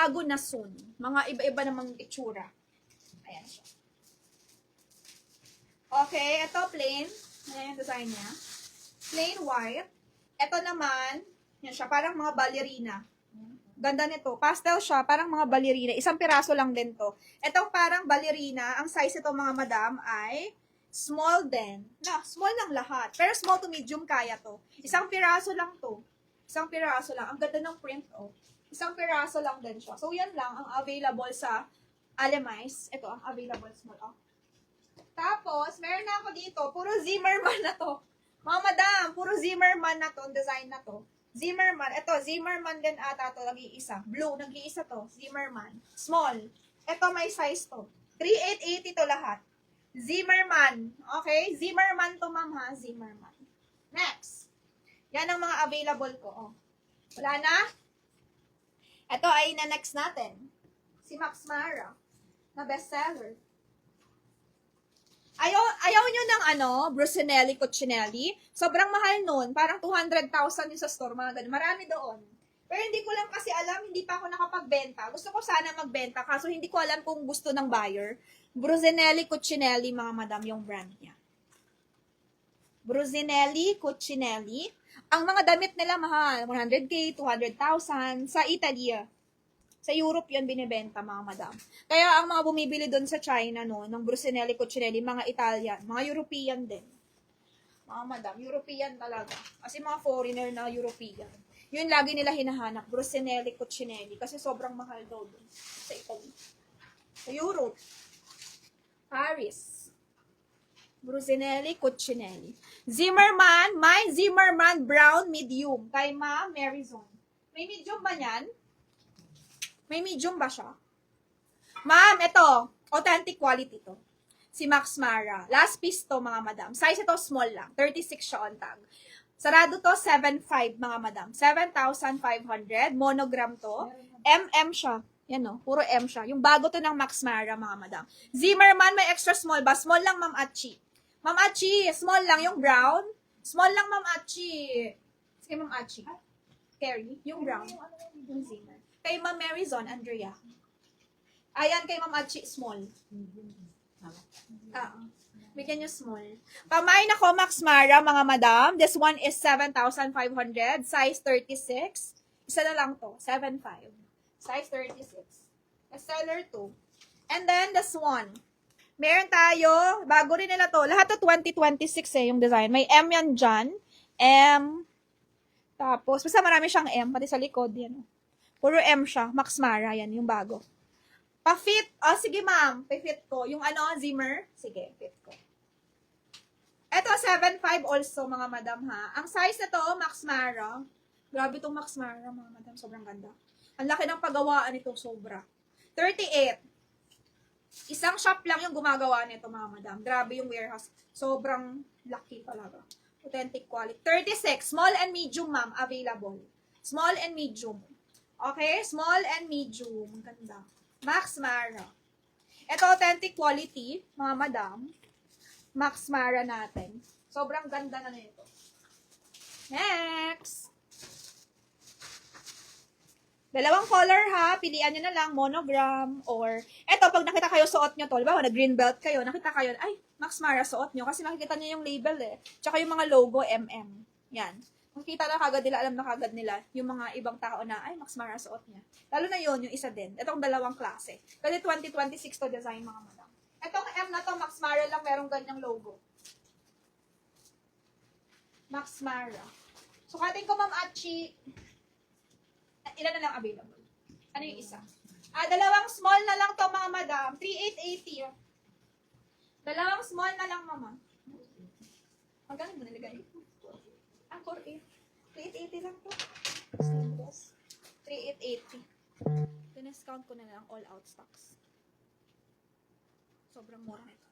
bago na soon. Mga iba-iba namang itsura. Ayan siya. Okay, ito plain. Ayan yung design niya. Plain white. Ito naman, yan siya, parang mga ballerina. Ganda nito. Pastel siya, parang mga ballerina. Isang piraso lang din to. Itong parang ballerina, ang size ito mga madam ay small din. Na, small lang lahat. Pero small to medium kaya to. Isang piraso lang to. Isang piraso lang. Ang ganda ng print, oh. Isang piraso lang din siya. So, yan lang ang available sa Alemize. Ito, ang available small, oh. Tapos, meron na ako dito. Puro Zimmermann na to. Mga madam, puro Zimmermann na to. Ang design na to. Zimmermann. Ito, Zimmermann din ata to. Nag-iisa. Blue, nag-iisa to. Zimmermann. Small. Ito, may size to. 3880 to lahat. Zimmermann. Okay? Zimmermann to, ma'am, ha? Zimmermann. Next. Yan ang mga available ko. Oh. Wala na? Ito ay na-next natin. Si Max Mara. Na bestseller. Ayaw nyo ng Brusinelli Cucinelli. Sobrang mahal nun. Parang 200,000 yung sa store. Mga ganun. Marami doon. Pero hindi ko lang kasi alam, hindi pa ako nakapagbenta. Gusto ko sana magbenta, kaso hindi ko alam kung gusto ng buyer. Brusinelli Cucinelli, mga madam, yung brand niya. Brusinelli Cucinelli. Ang mga damit nila mahal. 100K, 200,000. Sa Italy. Sa Europe yun binibenta, mga madam. Kaya ang mga bumibili doon sa China, no, ng Brusinelli Cucinelli, mga Italian, mga European din. Mga madam, European talaga. Kasi mga foreigner na European. Yun lagi nila hinahanap, Brusinelli Cucinelli. Kasi sobrang mahal daw doon sa Italy. Sa Europe. Paris. Brusinelli Cucinelli. Zimmermann, may Zimmermann brown medium. Kay Ma'am Marizon. May medium ba niyan? May medium ba siya? Ma'am, ito. Authentic quality to. Si Max Mara. Last piece to, mga madam. Size ito small lang. 36 siya on tag. Sarado to, 7.5, mga madam. 7,500. Monogram to. MM siya. Yan o. Puro M siya. Yung bago to ng Max Mara, mga madam. Zimmermann, may extra small ba? Small lang, Ma'am Achi. Ma'am Achi, small lang. Yung brown. Small lang, Ma'am Achi. Sige, Ma'am Achi. Carry. Yung brown. Yung Zimmer. Kay Ma'am Marizon, Andrea. Ayan, kay Ma'am Achi, small. Bigyan nyo small. Pamain ako, Max Mara, mga madam. This one is 7,500. Size 36. Isa na lang to. 7.5. Size 36. Seller 2. And then, this one. Meron tayo. Bago rin nila to. Lahat to 2026 yung design. May M yan dyan. M. Tapos, basta marami siyang M. Pati sa likod. Yan. Puro M siya. Max Mara. Yan, yung bago. Pa-fit. Oh, sige ma'am. Pa-fit ko. Yung Zimmer. Sige, fit ko. Ito, 7.5 also, mga madam, ha. Ang size na to, Max Mara. Grabe itong Max Mara, mga madam. Sobrang ganda. Ang laki ng paggawaan nito, sobra. 38. Isang shop lang yung gumagawa nito, mga madam. Grabe yung warehouse. Sobrang laki talaga. Authentic quality. 36. Small and medium, ma'am. Available. Small and medium. Okay? Small and medium. Ang ganda. Max Mara. Ito, authentic quality, mga madam. Max Mara natin. Sobrang ganda na nito. Next! Dalawang color ha. Pilian nyo na lang, monogram or... Eto, pag nakita kayo suot nyo to, diba, nag-green belt kayo, nakita kayo, ay, Max Mara suot nyo. Kasi makikita nyo yung label eh. Tsaka yung mga logo, MM. Yan. Makikita na kagad nila, alam na kagad nila, yung mga ibang tao na, ay, Max Mara suot niya. Lalo na yun, yung isa din. Itong dalawang klase. Kasi 2026 to design, mga madam. Itong M na to, Max Mara lang, merong ganyang logo. Max Mara. Sukatin ko, Ma'am Achi. Ilan na lang available? Ano yung isa? Dalawang small na lang to, mga madam. 3,880. Dalawang small na lang, mama. Magkano mo nilagay? 4,880. 3,880 lang to. 3,880. Discount ko na lang all out stocks. Sobrang mura nito.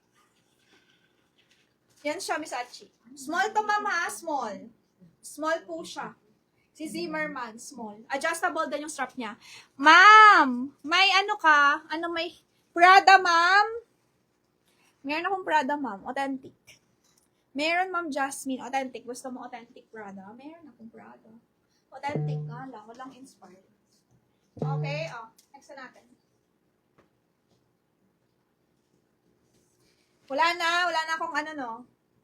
Yan siya, Miss Achi. Small to, mama. Small. Small po siya. Si Zimmermann, small. Adjustable din yung strap niya. Ma'am, may ano ka? Ano may Prada, ma'am? Meron akong Prada, ma'am. Authentic. Meron, Ma'am Jasmine. Authentic. Gusto mo authentic Prada? Meron akong Prada. Authentic nga lang. Walang inspired. Okay, next na natin. Wala na akong ano, no.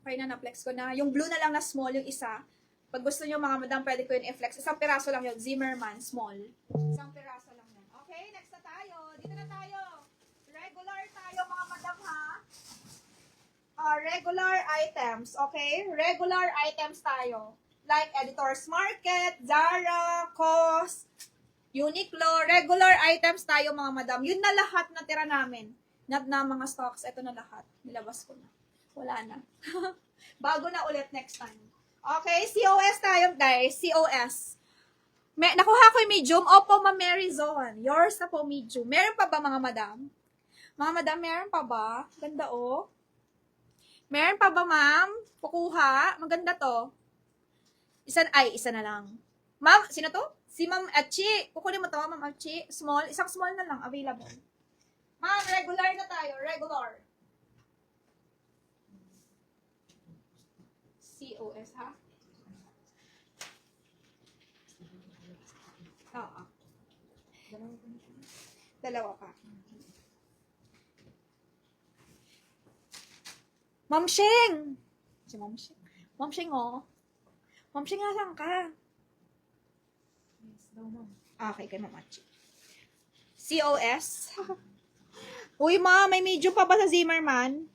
Okay na-flex ko na. Yung blue na lang na small, yung isa. Pag gusto nyo mga madam, pwede ko yun i-flex. Isang piraso lang yun. Zimmerman, small. Isang piraso lang yun. Okay, next na tayo. Dito na tayo. Regular tayo mga madam, ha? Regular items, okay? Regular items tayo. Like Editor's Market, Zara, COS, Uniqlo. Regular items tayo mga madam. Yun na lahat na tira namin. Not na mga stocks. Ito na lahat. Nilabas ko na. Wala na. Bago na ulit next time. Okay, COS tayo guys. COS. Nakuha ko yung medium. Opo, Ma'am Mary Zone. Yours na po medium. Meron pa ba mga madam? Mga madam, meron pa ba? Ganda oh. Meron pa ba ma'am? Kukuha. Maganda to. Isa na lang. Ma'am, sino to? Si Ma'am Achi. Kukunin mo to, Ma'am Achi. Small. Isang small na lang. Available. Ma'am, regular na tayo. Regular. COS, ha? Oo. Dalawa pa. Ma'am Sheng! Si Ma'am Sheng. Ma'am Sheng, oh. Ma'am Sheng, asan ka? Okay, kay Ma'am Achi. COS. Uy, ma, may medium pa ba sa Zimmerman?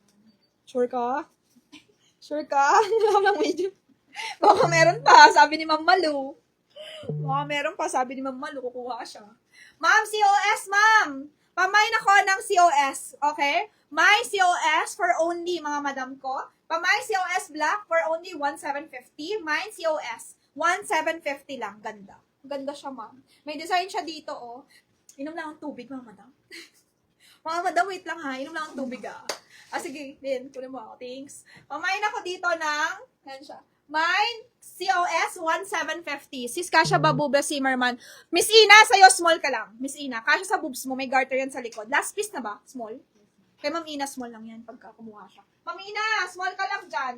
Sure ka? Sure ka? Wala lang medium. Baka meron pa, sabi ni Ma'am Malu. Baka meron pa, sabi ni Ma'am Malu, kukuha siya. Ma'am, COS, ma'am! Pamain ako ng COS, okay? My COS for only, mga madam ko. Pamay COS black for only 1,750. Mine COS, 1,750 lang. Ganda. Ganda siya, ma'am. May design siya dito, oh. Inom lang ang tubig, mga madam. Mga madam, wait lang ha. Inom lang ang tubig, ah. Sige, din. Kunin mo ako. Thanks. Pamain ako dito ng, yan siya. Mine, COS, 1,750. Sis, kasha ba bubla Zimmerman? Miss Ina, sa'yo, small ka lang. Miss Ina, kasha sa boobs mo, may garter yan sa likod. Last piece na ba? Small? Kay Ma'am Ina, small lang yan pagka kumuha siya. Ma'am Ina, small ka lang dyan.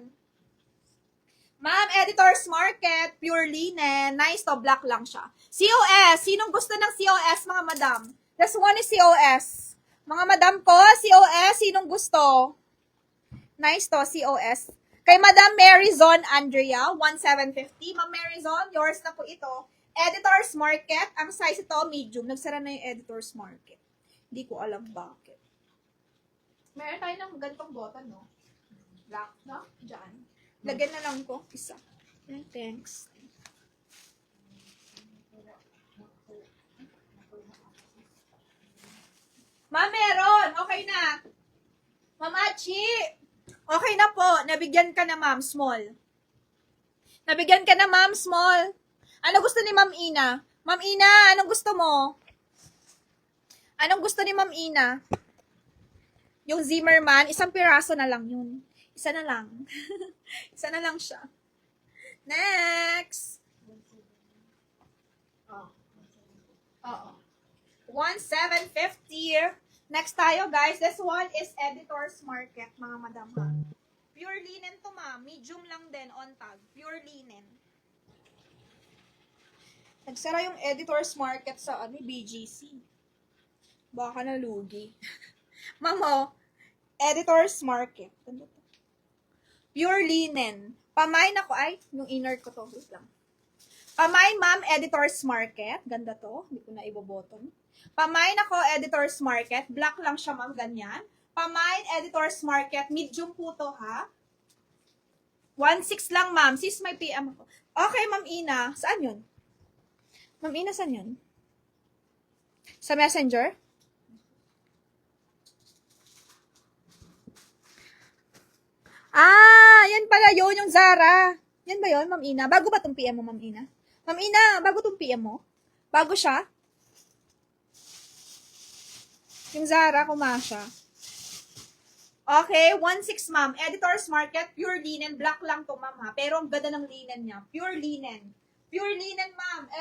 Ma'am, Editor's Market, pure linen. Nice to, black lang siya. COS, sinong gusto ng COS, mga madam? This one is COS. Mga madam ko, COS, sinong gusto? Nice to, COS. Kay Madam Maryzon Andrea, 1,750. Ma'am Maryzon, yours na po ito. Editor's Market. Ang size ito, medium. Nagsara na yung Editor's Market. Hindi ko alam bakit. Meron tayo ng gantong button, no? Black, no? Diyan. Lagyan na lang ko. Isa. Thanks. Ma'am, meron. Okay na. Ma'am Achi. Okay na po. Nabigyan ka na, ma'am. Small. Nabigyan ka na, ma'am. Small. Ano gusto ni Ma'am Ina? Ma'am Ina, anong gusto mo? Anong gusto ni Ma'am Ina? Yung Zimmerman, isang piraso na lang yun. Isa na lang. Isa na lang siya. Next. Oo. 1,750. Next tayo, guys. This one is Editor's Market, mga madam. Pure linen to, ma'am. Medium lang din on tag. Pure linen. Nagsara yung Editor's Market sa BGC. Baka nalugi. Ma'am, oh, Editor's Market. Pure linen. Pamain ako, ay, yung inner ko to. Wait lang. Pamain, ma'am, Editor's Market. Ganda to. Hindi ko na iboboton. Pamain ako, Editor's Market. Black lang siya, ma'am, ganyan. Pamain, Editor's Market. Medium po to, ha? 1,600 lang, ma'am. Sis, may PM ako. Okay, Ma'am Ina. Saan yun? Ma'am Ina, saan yun? Sa Messenger? Yan pala yun, yung Zara. Yan ba yun, Ma'am Ina? Bago ba itong PM mo, Ma'am Ina? Ma'am Ina, bago itong PM mo? Bago siya? Yung Zara, kumasya. Okay, 1,600, ma'am. Editor's Market, pure linen. Black lang to, ma'am, ha? Pero ang ganda ng linen niya. Pure linen. Pure linen, ma'am.